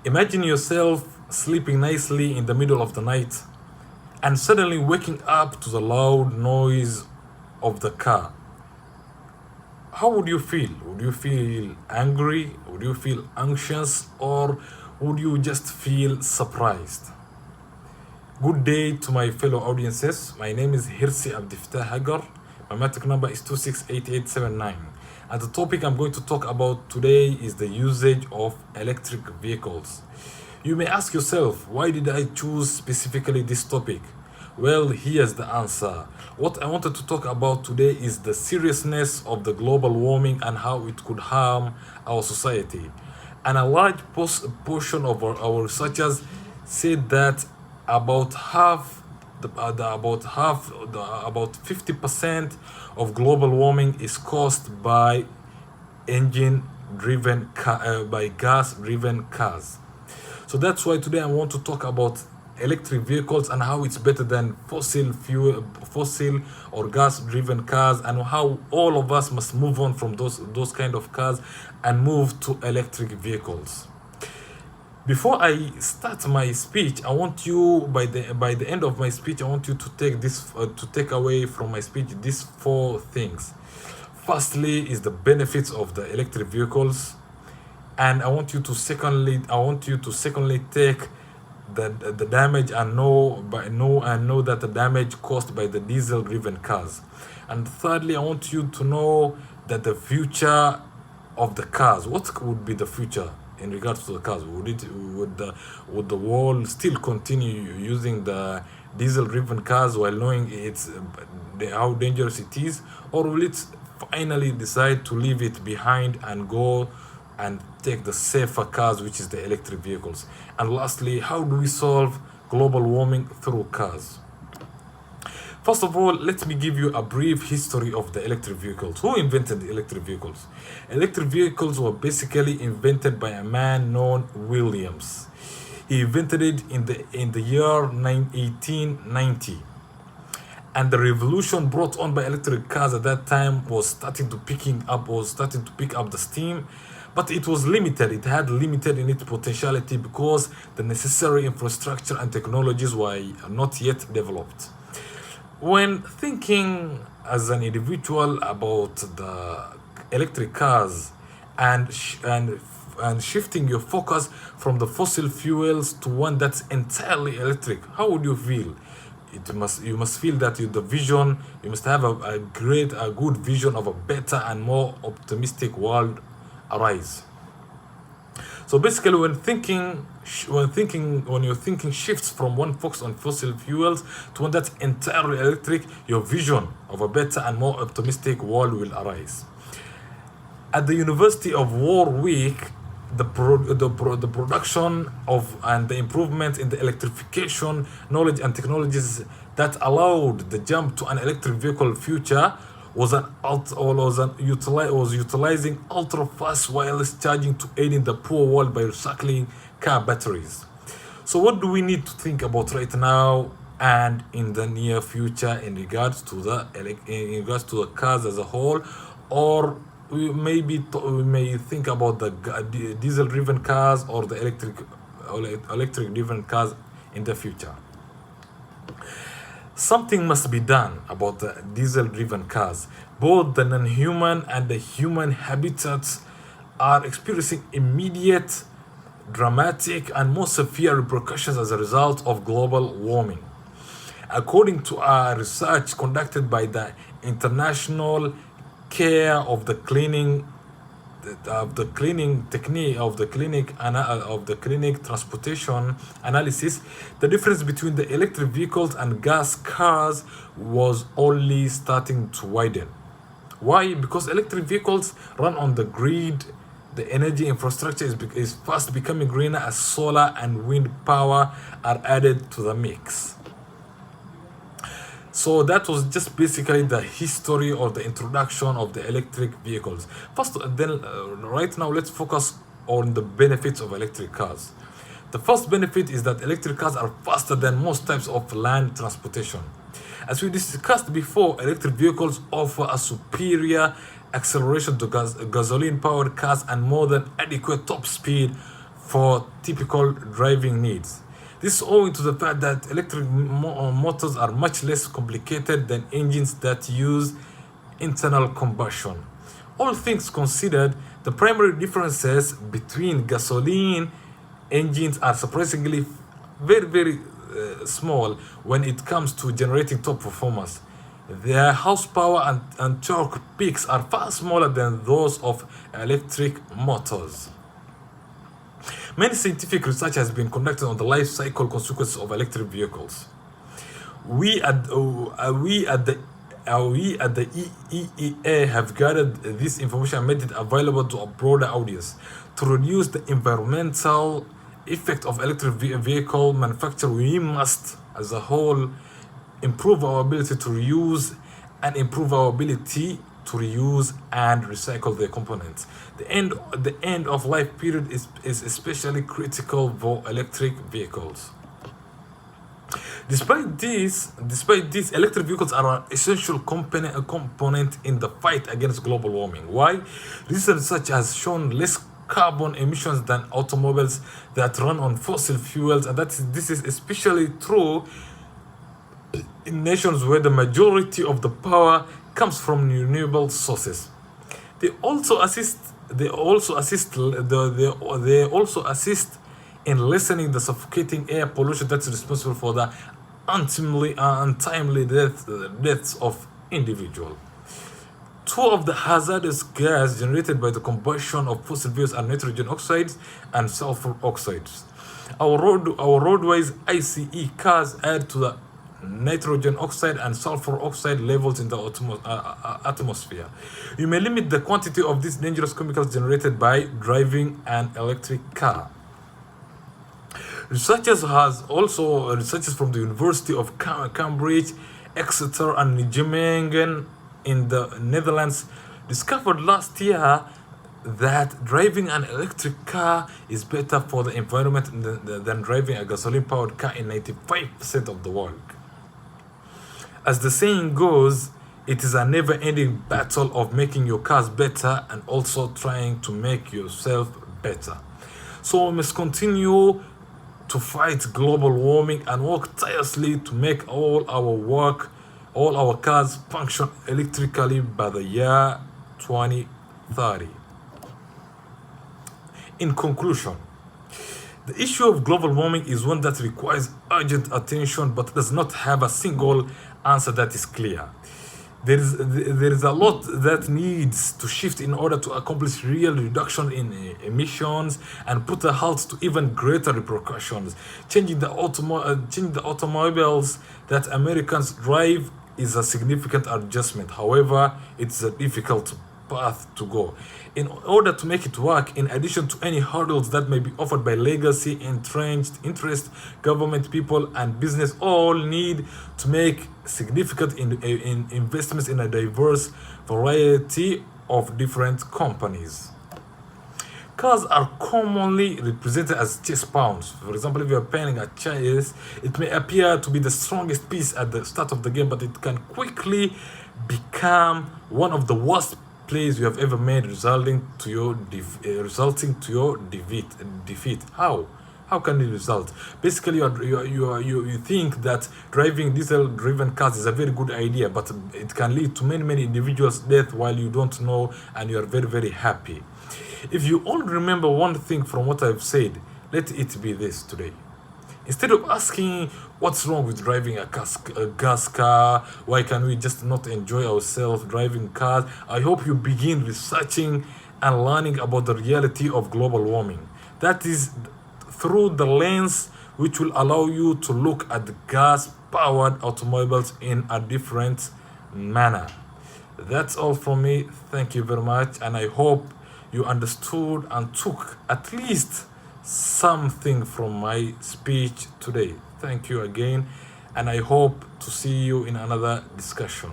Imagine yourself sleeping nicely in the middle of the night and suddenly waking up to the loud noise of the car. How would you feel? Would you feel angry? Would you feel anxious? Or would you just feel surprised? Good day to my fellow audiences. My name is Hirsi Abdiftah Hagar. My matric number is 268879. And the topic I'm going to talk about today is the usage of electric vehicles. You may ask yourself, why did I choose specifically this topic? Well, here's the answer. What I wanted to talk about today is the seriousness of the global warming and how it could harm our society. And a large portion of our researchers said that about half, about 50% of global warming is caused by by gas-driven cars. So that's why today I want to talk about electric vehicles and how it's better than fossil or gas-driven cars, and how all of us must move on from those kind of cars and move to electric vehicles. Before I start my speech, I want you by the end of my speech, I want you to take away from my speech these four things. Firstly, is the benefits of the electric vehicles, and I want you to secondly take the damage and know that the damage caused by the diesel driven cars. And thirdly, I want you to know that the future of the cars, what would be the future in regards to the cars? Would the world still continue using the diesel driven cars while knowing how dangerous it is, or will it finally decide to leave it behind and go and take the safer cars, which is the electric vehicles? And lastly, how do we solve global warming through cars? First of all, let me give you a brief history of the electric vehicles. Who invented the electric vehicles? Electric vehicles were basically invented by a man known Williams. He invented it in the year 1890. And the revolution brought on by electric cars at that time was starting to pick up the steam, but it was limited. It had limited in its potentiality because the necessary infrastructure and technologies were not yet developed. When thinking as an individual about the electric cars and shifting your focus from the fossil fuels to one that's entirely electric, how would you feel? You must feel that you must have a good vision of a better and more optimistic world arise. So basically, when your thinking shifts from one focus on fossil fuels to one that's entirely electric, your vision of a better and more optimistic world will arise. At the University of Warwick, the production of and the improvement in the electrification knowledge and technologies that allowed the jump to an electric vehicle future was utilizing ultra fast wireless charging to aid in the poor world by recycling car batteries. So what do we need to think about right now and in the near future in regards to the cars as a whole? Or we may think about the diesel driven cars or the electric driven cars in the future. Something must be done about the diesel driven cars. Both the non-human and the human habitats are experiencing immediate, dramatic, and more severe repercussions as a result of global warming. According to a research conducted by the International Care of the Cleaning clinic transportation analysis, the difference between the electric vehicles and gas cars was only starting to widen. Why? Because electric vehicles run on the grid. The energy infrastructure is fast becoming greener as solar and wind power are added to the mix. So that was just basically the history or the introduction of the electric vehicles. Right now, let's focus on the benefits of electric cars. The first benefit is that electric cars are faster than most types of land transportation. As we discussed before, electric vehicles offer a superior acceleration to gasoline-powered cars and more than adequate top speed for typical driving needs. This is owing to the fact that electric motors are much less complicated than engines that use internal combustion. All things considered, the primary differences between gasoline engines are surprisingly very small when it comes to generating top performance. Their horsepower and torque peaks are far smaller than those of electric motors. Many scientific research has been conducted on the life cycle consequences of electric vehicles. We at the EEA have gathered this information and made it available to a broader audience to reduce the environmental effect of electric vehicle manufacture. We must, as a whole, improve our ability to reuse and improve our ability to reuse and recycle their components. The end of life period is especially critical for electric vehicles. Despite this, electric vehicles are an essential component in the fight against global warming. Why? Research has shown less carbon emissions than automobiles that run on fossil fuels, and this is especially true in nations where the majority of the power comes from renewable sources. They also assist. They also assist in lessening the suffocating air pollution that's responsible for the untimely deaths of individuals. Two of the hazardous gas generated by the combustion of fossil fuels are nitrogen oxides and sulfur oxides. Our roadways, ICE cars add to the nitrogen oxide and sulfur oxide levels in the atmosphere. You may limit the quantity of these dangerous chemicals generated by driving an electric car. Researchers from the University of Cambridge, Exeter, and Nijmegen in the Netherlands discovered last year that driving an electric car is better for the environment than driving a gasoline-powered car in 95% of the world. As the saying goes, it is a never-ending battle of making your cars better and also trying to make yourself better. So we must continue to fight global warming and work tirelessly to make all our cars function electrically by the year 2030. In conclusion, the issue of global warming is one that requires urgent attention but does not have a single answer that is clear. There is a lot that needs to shift in order to accomplish real reduction in emissions and put a halt to even greater repercussions. Changing the automobiles that Americans drive is a significant adjustment. However, it's a difficult path to go. In order to make it work, in addition to any hurdles that may be offered by legacy, entrenched interest, government, people, and business, all need to make significant investments in a diverse variety of different companies. Cars are commonly represented as chess pawns. For example, if you are playing a chess, it may appear to be the strongest piece at the start of the game, but it can quickly become one of the worst plays you have ever made, resulting to your defeat. How can it result? Basically, you think that driving diesel-driven cars is a very good idea, but it can lead to many individuals' death while you don't know, and you are very happy. If you all remember one thing from what I've said, let it be this today. Instead of asking what's wrong with driving a gas car, why can we just not enjoy ourselves driving cars, I hope you begin researching and learning about the reality of global warming. That is through the lens which will allow you to look at the gas-powered automobiles in a different manner. That's all from me. Thank you very much, and I hope you understood and took at least something from my speech today. Thank you again, and I hope to see you in another discussion.